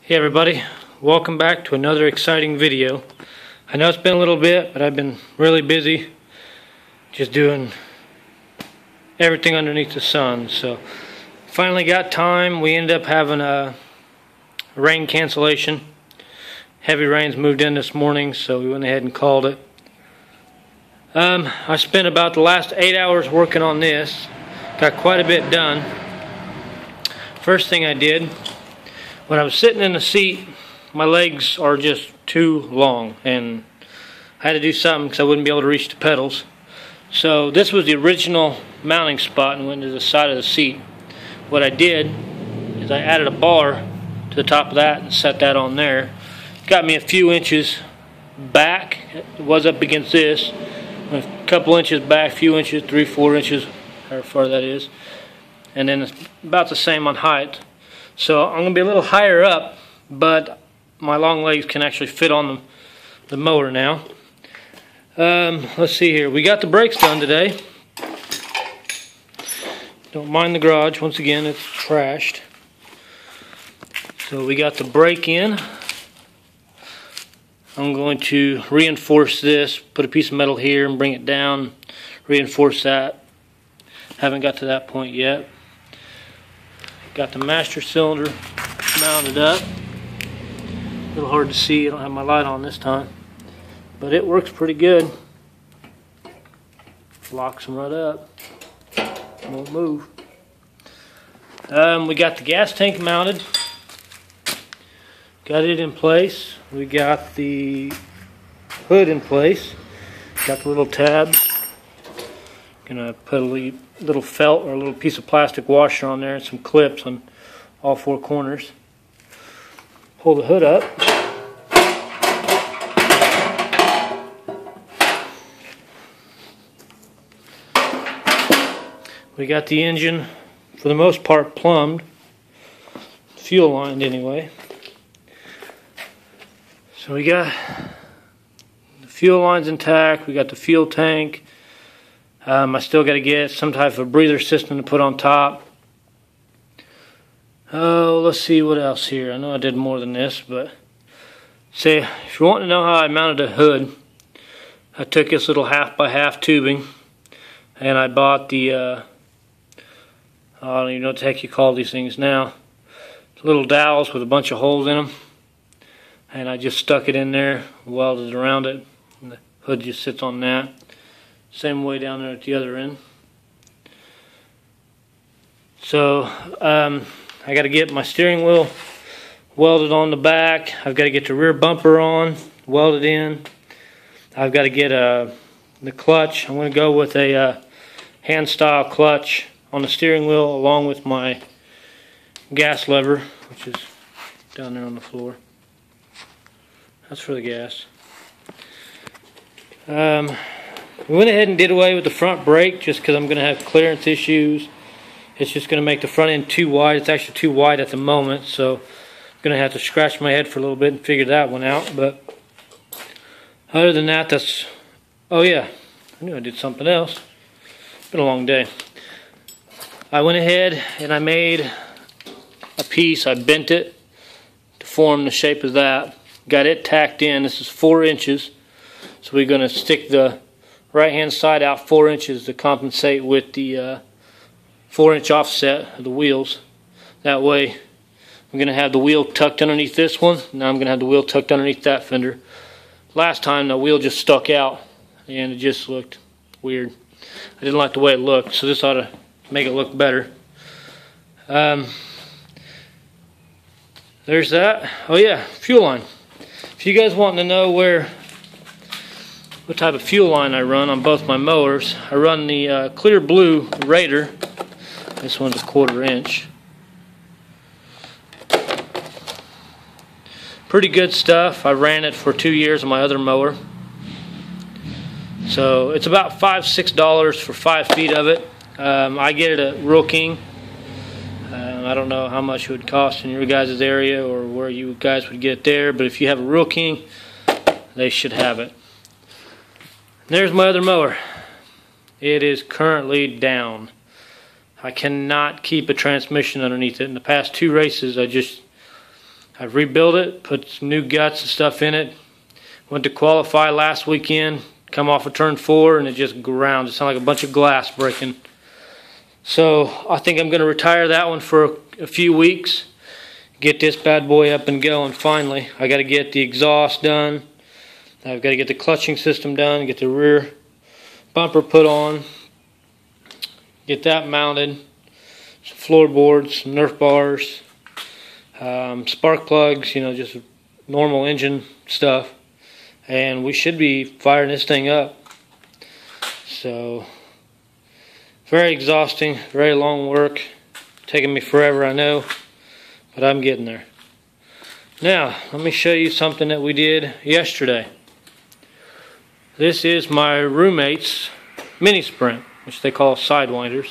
Hey everybody, welcome back to another exciting video. I know it's been a little bit, but I've been really busy just doing everything underneath the sun. So finally got time. We ended up having a rain cancellation. Heavy rains moved in this morning, so we went ahead and called it. I spent about the last 8 hours working on this. Got quite a bit done. First thing I did, when I was sitting in the seat, my legs are just too long, and I had to do something because I wouldn't be able to reach the pedals. So this was the original mounting spot and went to the side of the seat. What I did is I added a bar to the top of that and set that on there. Got me a few inches back. It was up against this. A couple inches back, a few inches, 3-4 inches, however far that is. And then it's about the same on height. So I'm going to be a little higher up, but my long legs can actually fit on the mower now. Let's see here. We got the brakes done today. Don't mind the garage. Once again, it's trashed. So we got the brake in. I'm going to reinforce this, put a piece of metal here and bring it down, reinforce that. Haven't got to that point yet. Got the master cylinder mounted up. A little hard to see, I don't have my light on this time, but it works pretty good. Locks them right up, won't move. We got the gas tank mounted. Got it in place. We got the hood in place. Got the little tab. Gonna put a little felt or a little piece of plastic washer on there and some clips on all four corners. Pull the hood up. We got the engine for the most part plumbed, fuel lined anyway. So we got the fuel lines intact, we got the fuel tank. I still got to get some type of breather system to put on top. Oh, let's see what else here. I know I did more than this, but say if you want to know how I mounted the hood, I took this little 1/2x1/2 tubing, and I bought the I don't even know what the heck you call these things now. Little dowels with a bunch of holes in them, and I just stuck it in there, welded around it, and the hood just sits on that. Same way down there at the other end. So I got to get my steering wheel welded on the back. I've got to get the rear bumper on, welded in. I've got to get the clutch. I'm going to go with a hand style clutch on the steering wheel along with my gas lever, which is down there on the floor. That's for the gas. We went ahead and did away with the front brake just because I'm going to have clearance issues. It's just going to make the front end too wide. It's actually too wide at the moment, so I'm going to have to scratch my head for a little bit and figure that one out. But other than that, that's... Oh yeah, I knew I did something else. It's been a long day. I went ahead and I made a piece. I bent it to form the shape of that. Got it tacked in. This is 4 inches. So we're going to stick the right hand side out 4 inches to compensate with the 4-inch offset of the wheels. That way I'm going to have the wheel tucked underneath this one. Now I'm going to have the wheel tucked underneath that fender. Last time the wheel just stuck out and it just looked weird. I didn't like the way it looked, so this ought to make it look better. There's that. Oh yeah, fuel line. If you guys want to know what type of fuel line I run on both my mowers, I run the Clear Blue Raider. This one's a 1/4 inch. Pretty good stuff. I ran it for 2 years on my other mower. So it's about $5-6 for 5 feet of it. I get it at Rural King. I don't know how much it would cost in your guys' area or where you guys would get it there, but if you have a Rural King, they should have it. There's my other mower. It is currently down. I cannot keep a transmission underneath it. In the past 2 races, I I've rebuilt it, put some new guts and stuff in it. Went to qualify last weekend, come off of turn 4, and it just ground. It sounded like a bunch of glass breaking. So I think I'm going to retire that one for a few weeks. Get this bad boy up and going finally. I got to get the exhaust done. I've got to get the clutching system done, get the rear bumper put on, get that mounted, some floorboards, some Nerf bars, spark plugs, you know, just normal engine stuff. And we should be firing this thing up. So, very exhausting, very long work. Taking me forever, I know, but I'm getting there. Now, let me show you something that we did yesterday. This is my roommate's mini sprint, which they call sidewinders.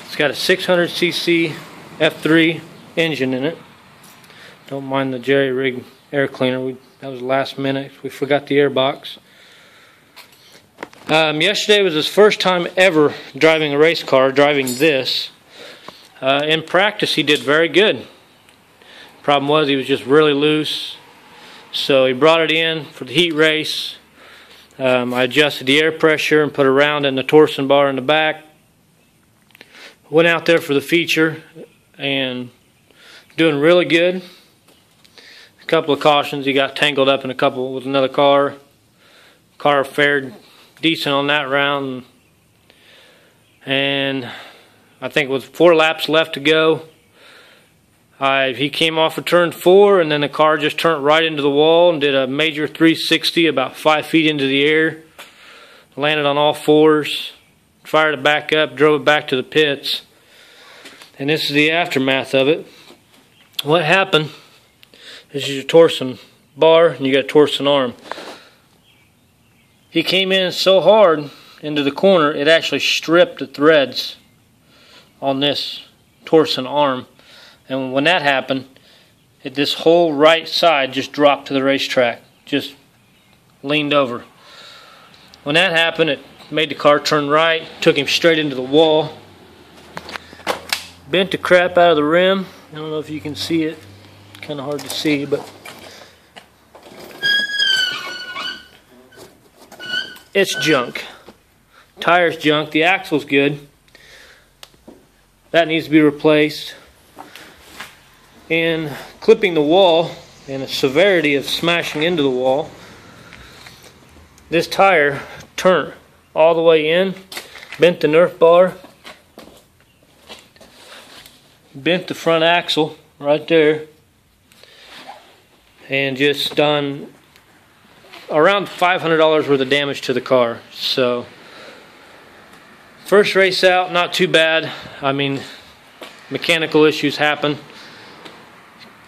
It's got a 600cc F3 engine in it. Don't mind the jerry rig air cleaner. That was last minute. We forgot the air box. Yesterday was his first time ever driving a race car, driving this. In practice, he did very good. Problem was he was just really loose. So he brought it in for the heat race. I adjusted the air pressure and put a round in the torsion bar in the back. Went out there for the feature and doing really good. A couple of cautions, he got tangled up in a couple with another car. Car fared decent on that round. And I think with 4 laps left to go, he came off of turn 4, and then the car just turned right into the wall and did a major 360 about 5 feet into the air. Landed on all 4s, fired it back up, drove it back to the pits. And this is the aftermath of it. What happened, this is your torsion bar and you got a torsion arm. He came in so hard into the corner, it actually stripped the threads on this torsion arm. And when that happened, this whole right side just dropped to the racetrack, just leaned over. When that happened, it made the car turn right, took him straight into the wall. Bent the crap out of the rim. I don't know if you can see it. Kind of hard to see, but it's junk. Tire's junk. The axle's good. That needs to be replaced. And clipping the wall and the severity of smashing into the wall, this tire turned all the way in, bent the Nerf bar, bent the front axle right there, and just done around $500 worth of damage to the car. So first race out, not too bad. I mean, mechanical issues happen.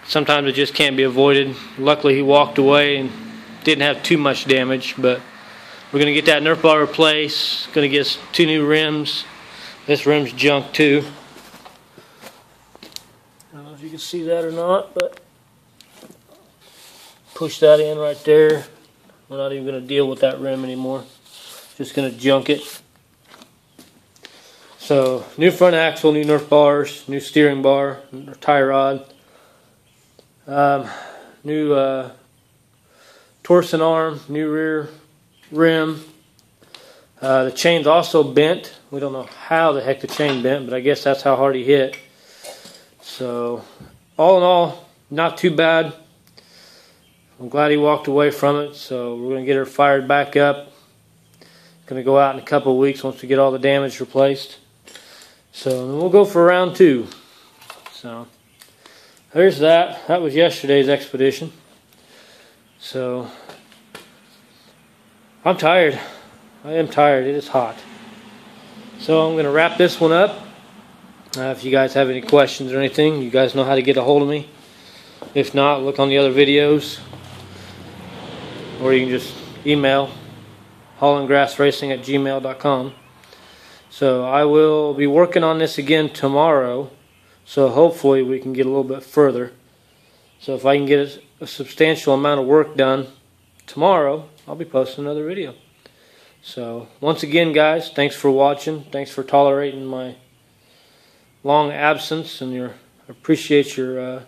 Sometimes it just can't be avoided. Luckily he walked away and didn't have too much damage, but we're going to get that Nerf bar replaced. Going to get 2 new rims. This rim's junk too. I don't know if you can see that or not, but push that in right there. We're not even going to deal with that rim anymore. Just going to junk it. So, new front axle, new Nerf bars, new steering bar, tie rod. New torsion arm, new rear rim. The chain's also bent. We don't know how the heck the chain bent, but I guess that's how hard he hit. So, all in all, not too bad. I'm glad he walked away from it, so we're going to get her fired back up. Going to go out in a couple of weeks once we get all the damage replaced. So, then we'll go for round 2. So, there's that. That was yesterday's expedition. So, I'm tired. I am tired. It is hot. So, I'm going to wrap this one up. If you guys have any questions or anything, you guys know how to get a hold of me. If not, look on the other videos. Or you can just email hollandgrassracing@gmail.com. So, I will be working on this again tomorrow. So hopefully we can get a little bit further. So if I can get a substantial amount of work done tomorrow, I'll be posting another video. So once again, guys, thanks for watching. Thanks for tolerating my long absence, and I appreciate your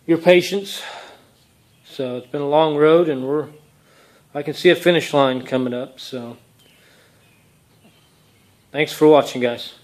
your patience. So it's been a long road, and I can see a finish line coming up. So thanks for watching, guys.